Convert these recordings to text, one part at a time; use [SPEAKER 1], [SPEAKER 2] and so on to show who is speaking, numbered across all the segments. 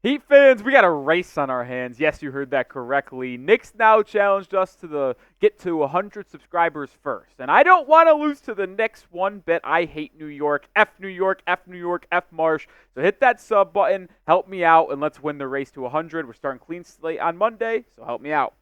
[SPEAKER 1] Heat fans, we got a race on our hands. Yes, you heard that correctly. Nick's now challenged us to get to 100 subscribers first. And I don't want to lose to the Knicks one bit. I hate New York. F New York, F New York, F Marsh. So hit that sub button, help me out, and let's win the race to 100. We're starting clean slate on Monday, so help me out.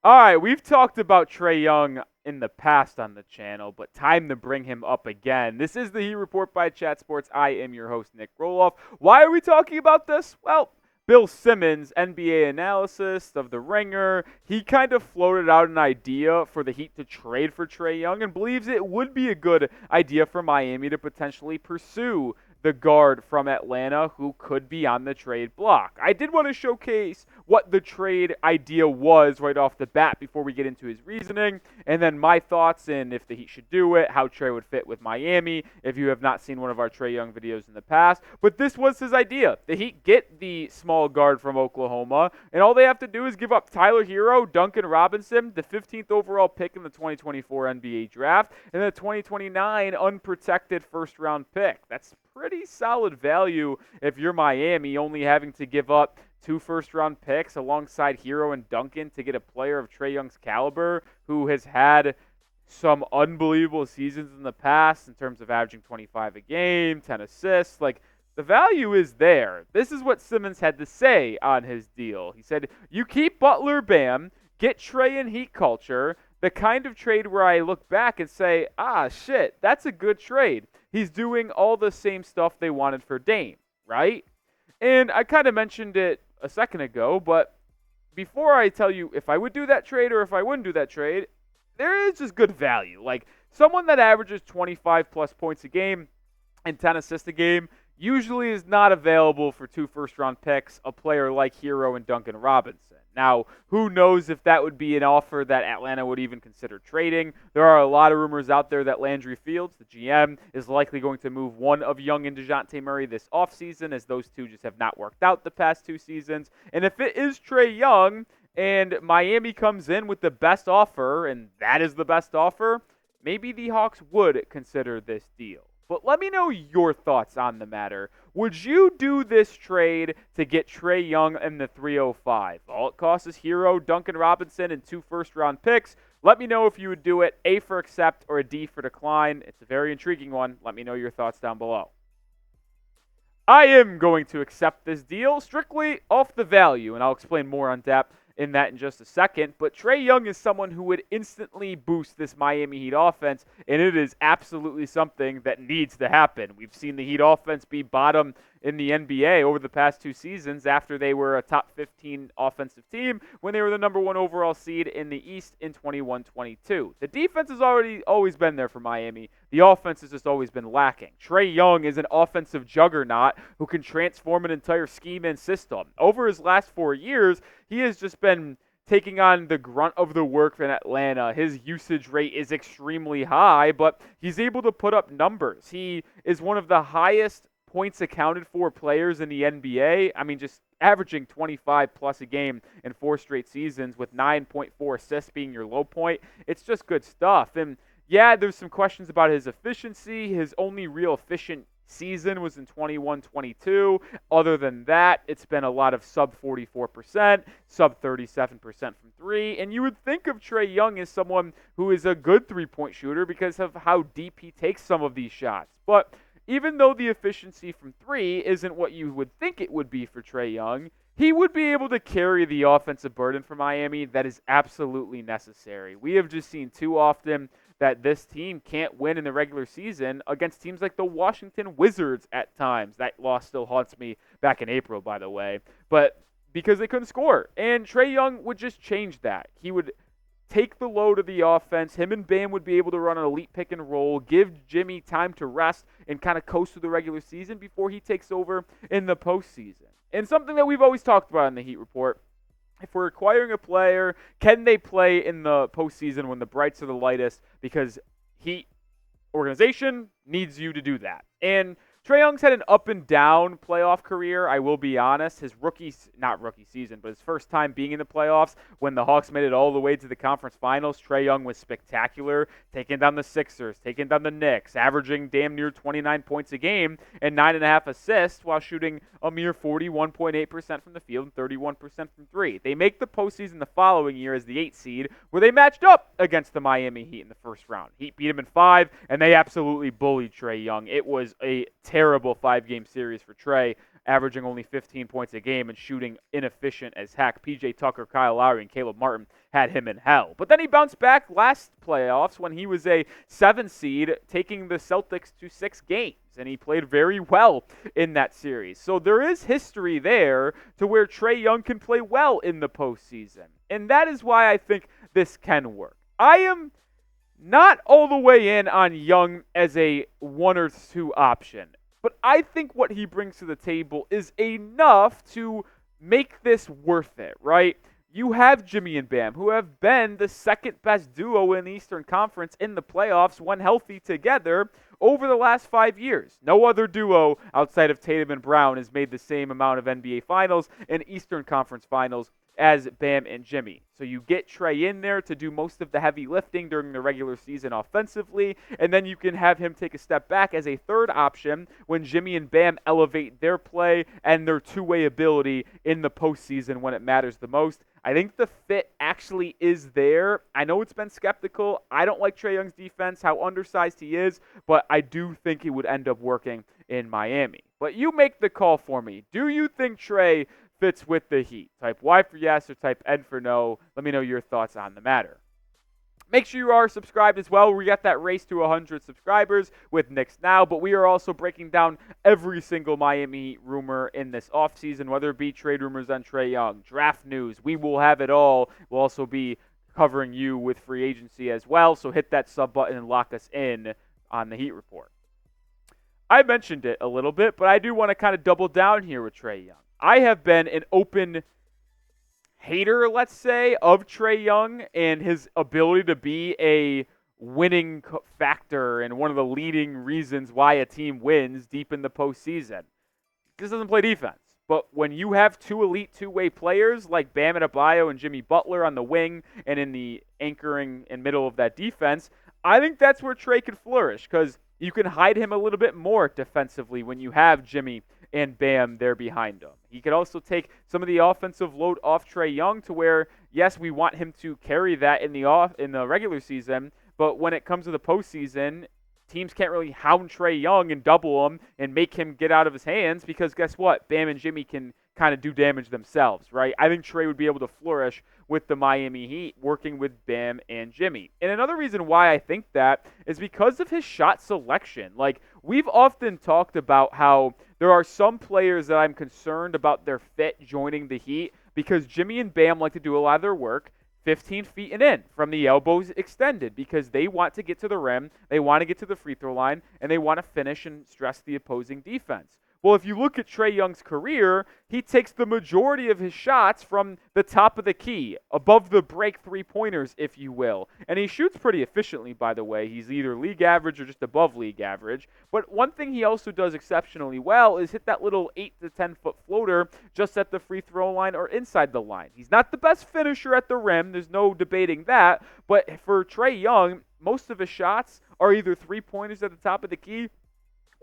[SPEAKER 1] All right, we've talked about Trey Young in the past on the channel, but time to bring him up again. This is the Heat Report by Chat Sports. I am your host, Nic Rohloff. Why are we talking about this? Well, Bill Simmons, NBA analyst of The Ringer, he kind of floated out an idea for the Heat to trade for Trey Young and believes it would be a good idea for Miami to potentially pursue the guard from Atlanta who could be on the trade block. I did want to showcase what the trade idea was right off the bat before we get into his reasoning, and then my thoughts and if the Heat should do it, how Trey would fit with Miami, if you have not seen one of our Trey Young videos in the past. But this was his idea. The Heat get the small guard from Oklahoma, and all they have to do is give up Tyler Herro, Duncan Robinson, the 15th overall pick in the 2024 NBA draft, and the 2029 unprotected first-round pick. That's pretty solid value if you're Miami, only having to give up 2 first-round picks alongside Herro and Duncan to get a player of Trey Young's caliber who has had some unbelievable seasons in the past in terms of averaging 25 a game, 10 assists. Like, the value is there. This is what Simmons had to say on his deal. He said, you keep Butler, Bam, get Trey in Heat culture, the kind of trade where I look back and say, shit, that's a good trade. He's doing all the same stuff they wanted for Dame, right? And I kind of mentioned it a second ago, but before I tell you if I would do that trade or if I wouldn't do that trade, there is just good value. Like, someone that averages 25-plus points a game and 10 assists a game usually is not available for 2 first-round picks, a player like Herro and Duncan Robinson. Now, who knows if that would be an offer that Atlanta would even consider trading. There are a lot of rumors out there that Landry Fields, the GM, is likely going to move one of Young and Dejounte Murray this offseason, as those two just have not worked out the past 2 seasons. And if it is Trey Young and Miami comes in with the best offer, and that is the best offer, maybe the Hawks would consider this deal. But let me know your thoughts on the matter. Would you do this trade to get Trey Young in the 305? All it costs is Herro, Duncan Robinson, and 2 first-round picks. Let me know if you would do it, A for accept or a D for decline. It's a very intriguing one. Let me know your thoughts down below. I am going to accept this deal strictly off the value, and I'll explain more on depth in that in just a second. But Trey Young is someone who would instantly boost this Miami Heat offense, and it is absolutely something that needs to happen. We've seen the Heat offense be bottom in the NBA over the past 2 seasons after they were a top 15 offensive team when they were the number 1 overall seed in the East in 21-22. The defense has always been there for Miami. The offense has just always been lacking. Trey Young is an offensive juggernaut who can transform an entire scheme and system. Over his last 4 years, he has just been taking on the grunt of the work in Atlanta. His usage rate is extremely high, but he's able to put up numbers. He is one of the highest points accounted for players in the NBA. I mean, just averaging 25 plus a game in 4 straight seasons with 9.4 assists being your low point. It's just good stuff. And yeah, there's some questions about his efficiency. His only real efficient season was in 21-22. Other than that, it's been a lot of sub 44%, sub 37% from 3. And you would think of Trey Young as someone who is a good 3-point shooter because of how deep he takes some of these shots. But even though the efficiency from 3 isn't what you would think it would be for Trey Young, he would be able to carry the offensive burden for Miami that is absolutely necessary. We have just seen too often that this team can't win in the regular season against teams like the Washington Wizards at times. That loss still haunts me back in April, by the way. But because they couldn't score. And Trey Young would just change that. He would take the load of the offense. Him and Bam would be able to run an elite pick and roll, give Jimmy time to rest and kind of coast through the regular season before he takes over in the postseason. And something that we've always talked about in the Heat Report, if we're acquiring a player, can they play in the postseason when the brights are the lightest? Because Heat organization needs you to do that. And Trey Young's had an up and down playoff career, I will be honest. His not rookie season, but his first time being in the playoffs when the Hawks made it all the way to the conference finals, Trey Young was spectacular, taking down the Sixers, taking down the Knicks, averaging damn near 29 points a game and 9.5 assists while shooting a mere 41.8% from the field and 31% from three. They make the postseason the following year as the 8th seed, where they matched up against the Miami Heat in the first round. Heat beat them in 5, and they absolutely bullied Trey Young. It was a terrible 5-game series for Trey, averaging only 15 points a game and shooting inefficient as heck. PJ Tucker, Kyle Lowry, and Caleb Martin had him in hell. But then he bounced back last playoffs when he was a 7 seed, taking the Celtics to 6 games. And he played very well in that series. So there is history there to where Trey Young can play well in the postseason. And that is why I think this can work. I am not all the way in on Young as a 1 or 2 option. But I think what he brings to the table is enough to make this worth it, right? You have Jimmy and Bam, who have been the second best duo in the Eastern Conference in the playoffs when healthy together over the last 5 years. No other duo outside of Tatum and Brown has made the same amount of NBA Finals and Eastern Conference Finals as Bam and Jimmy. So you get Trey in there to do most of the heavy lifting during the regular season offensively, and then you can have him take a step back as a third option when Jimmy and Bam elevate their play and their two-way ability in the postseason when it matters the most. I think the fit actually is there. I know it's been skeptical. I don't like Trey Young's defense, how undersized he is, but I do think it would end up working in Miami. But you make the call for me. Do you think Trey fits with the Heat? Type Y for yes or type N for no. Let me know your thoughts on the matter. Make sure you are subscribed as well. We got that race to 100 subscribers with Knicks Now, but we are also breaking down every single Miami Heat rumor in this offseason, whether it be trade rumors on Trey Young, draft news. We will have it all. We'll also be covering you with free agency as well, so hit that sub button and lock us in on the Heat Report. I mentioned it a little bit, but I do want to kind of double down here with Trey Young. I have been an open hater, let's say, of Trey Young and his ability to be a winning factor and one of the leading reasons why a team wins deep in the postseason. He just doesn't play defense. But when you have 2 elite two-way players like Bam Adebayo and Jimmy Butler on the wing and in the anchoring and middle of that defense, I think that's where Trey can flourish because you can hide him a little bit more defensively when you have Jimmy and Bam there behind him. He could also take some of the offensive load off Trey Young to where, yes, we want him to carry that in the regular season, but when it comes to the postseason, teams can't really hound Trey Young and double him and make him get out of his hands because guess what? Bam and Jimmy can kind of do damage themselves, right? I think Trey would be able to flourish with the Miami Heat working with Bam and Jimmy. And another reason why I think that is because of his shot selection. Like, we've often talked about how there are some players that I'm concerned about their fit joining the Heat because Jimmy and Bam like to do a lot of their work 15 feet and in from the elbows extended because they want to get to the rim, they want to get to the free throw line, and they want to finish and stress the opposing defense. Well, if you look at Trey Young's career, he takes the majority of his shots from the top of the key, above the break three-pointers, if you will. And he shoots pretty efficiently, by the way. He's either league average or just above league average. But one thing he also does exceptionally well is hit that little 8 to 10-foot floater just at the free throw line or inside the line. He's not the best finisher at the rim. There's no debating that. But for Trey Young, most of his shots are either three-pointers at the top of the key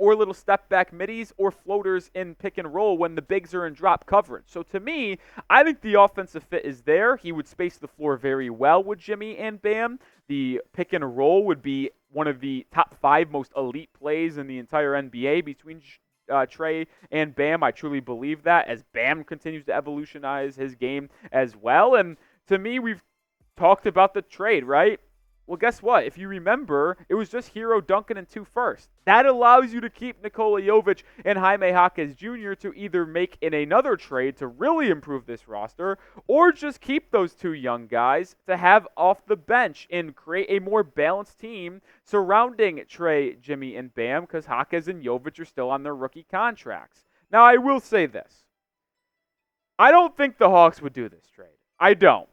[SPEAKER 1] or little step-back middies, or floaters in pick and roll when the bigs are in drop coverage. So to me, I think the offensive fit is there. He would space the floor very well with Jimmy and Bam. The pick and roll would be one of the top 5 most elite plays in the entire NBA between Trey and Bam. I truly believe that as Bam continues to evolutionize his game as well. And to me, we've talked about the trade, right? Well, guess what? If you remember, it was just Herro, Duncan, and 2 firsts. That allows you to keep Nikola Jovic and Jaime Jaquez Jr. to either make in another trade to really improve this roster, or just keep those 2 young guys to have off the bench and create a more balanced team surrounding Trey, Jimmy, and Bam, because Jaquez and Jovic are still on their rookie contracts. Now, I will say this. I don't think the Hawks would do this trade. I don't.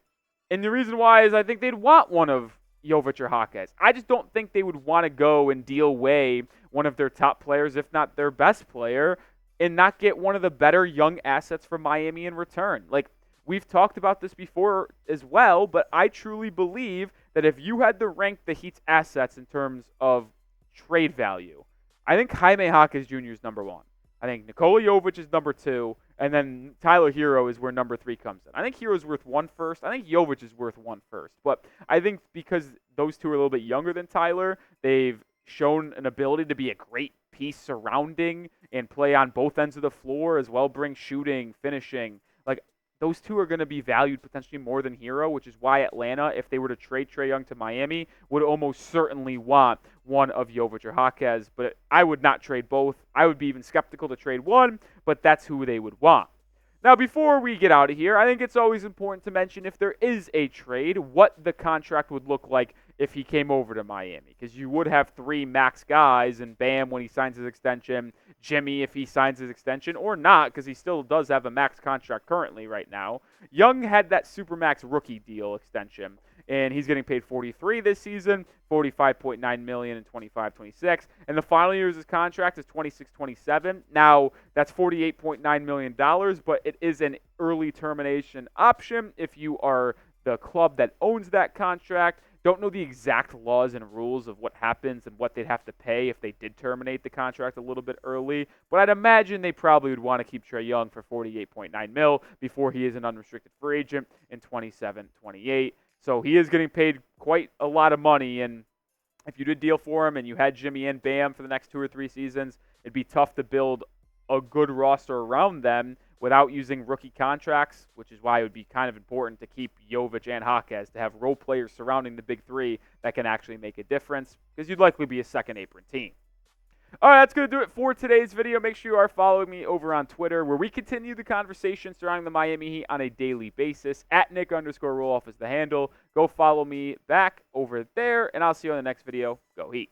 [SPEAKER 1] And the reason why is I think they'd want one of Jovic or Jaquez. I just don't think they would want to go and deal away one of their top players, if not their best player, and not get one of the better young assets from Miami in return. Like, we've talked about this before as well, but I truly believe that if you had to rank the Heat's assets in terms of trade value, I think Jaime Jaquez Jr. is number one. I think Nikola Jovic is number two, and then Tyler Herro is where number three comes in. I think Herro's worth one first. I think Jovic is worth one first. But I think because those two are a little bit younger than Tyler, they've shown an ability to be a great piece surrounding and play on both ends of the floor as well, bring shooting, finishing. Like, those two are going to be valued potentially more than Herro, which is why Atlanta, if they were to trade Trey Young to Miami, would almost certainly want one of Jovic or Jaquez. But I would not trade both. I would be even skeptical to trade one, but that's who they would want. Now, before we get out of here, I think it's always important to mention, if there is a trade, what the contract would look like if he came over to Miami. Because you would have three max guys, and Bam when he signs his extension, Jimmy if he signs his extension, or not, because he still does have a max contract currently right now. Young had that Supermax rookie deal extension, and he's getting paid $43 this season, $45.9 million in 25-26, and the final year of his contract is 26-27. Now, that's $48.9 million, but it is an early termination option if you are the club that owns that contract. Don't know the exact laws and rules of what happens and what they'd have to pay if they did terminate the contract a little bit early, but I'd imagine they probably would want to keep Trey Young for $48.9 million before he is an unrestricted free agent in 27-28. So he is getting paid quite a lot of money, and if you did deal for him and you had Jimmy and Bam for the next 2 or 3 seasons, it'd be tough to build a good roster around them without using rookie contracts, which is why it would be kind of important to keep Jovic and Jaquez, to have role players surrounding the big three that can actually make a difference, because you'd likely be a second apron team. All right, that's going to do it for today's video. Make sure you are following me over on Twitter, where we continue the conversation surrounding the Miami Heat on a daily basis. At Nic_Rohloff is the handle. Go follow me back over there, and I'll see you on the next video. Go Heat.